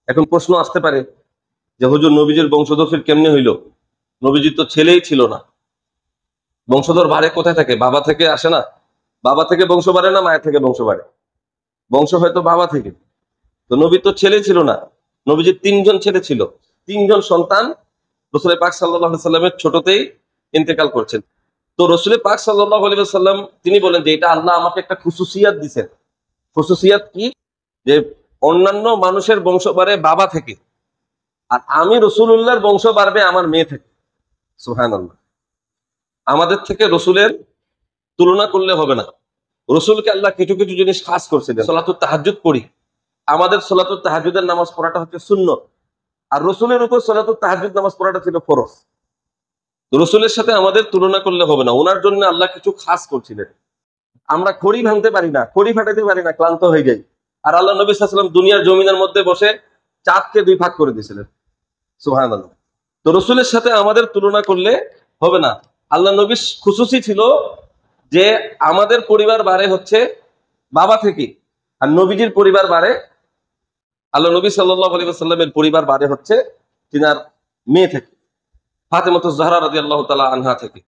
এখন প্রশ্ন আসতে পারে যে হুজুর নবীজির বংশধর ফির কেমনে হইল? নবীজির তো ছেলেই ছিল না। বংশধর বাড়ে কোথায় থাকে? বাবা থেকে আসে না? বাবা থেকে বংশ বাড়ে না মায়ের থেকে বংশ বাড়ে? বংশ হয়তো বাবা থেকে। তো নবীর তো ছেলে ছিল না। নবীজির তিনজন ছেলে ছিল, তিনজন সন্তান রসুল পাক সাল্লাল্লাহু আলাইহি সাল্লামের ছোটতেই ইন্তেকাল করছেন। তো রসুল পাক সাল্লাল্লাহু আলাইহি সাল্লাম তিনি বলেন যে এটা আল্লাহ আমাকে একটা খুসুসিয়াত দিছেন। খুসুসিয়াত কি? যে অন্যান্য মানুষের বংশ বাড়ে বাবা থেকে, আর আমি রসুলুল্লাহর বংশ বাড়বে আমার মেয়ে থেকে। সুবহানাল্লাহ। আমাদের থেকে রসুলের তুলনা করলে হবে না। রসুলকে আল্লাহ কিছু কিছু জিনিস খাস করছিলেন। সলাতুত তাহাজ্জুদ পড়ি, আমাদের সলাতুত তাহাজ্জুদের নামাজ পড়াটা হচ্ছে সুন্নত, আর রসুলের উপর সলাতুত তাহাজ্জুদ নামাজ পড়াটা ছিল ফরজ। রসুলের সাথে আমাদের তুলনা করলে হবে না, ওনার জন্য আল্লাহ কিছু খাস করছিলেন। আমরা খড়ি ভাঙতে পারি না, খড়ি ফাটাতে পারি না, ক্লান্ত হয়ে যাই। আর আল্লাহ নবী সাল্লাল্লাহু আলাইহি ওয়াসাল্লাম দুনিয়ার জমিনের মধ্যে বসে চাঁদকে দুই ভাগ করে দিয়েছিলেন। সুবহানাল্লাহ। তো রসুলের সাথে আমাদের তুলনা করলে হবে না। আল্লাহ নবী খুশুসি ছিল যে আমাদের পরিবার বাড়ে হচ্ছে বাবা থেকে, আর নবীজির পরিবার বাড়ে, আল্লাহ নবী সাল্লাল্লাহু আলাইহি ওয়াসাল্লামের পরিবার বাড়ে হচ্ছে তিনার মেয়ে থেকে, ফাতেমাতুজ জাহরা রাদিয়াল্লাহু তাআলা আনহা থেকে।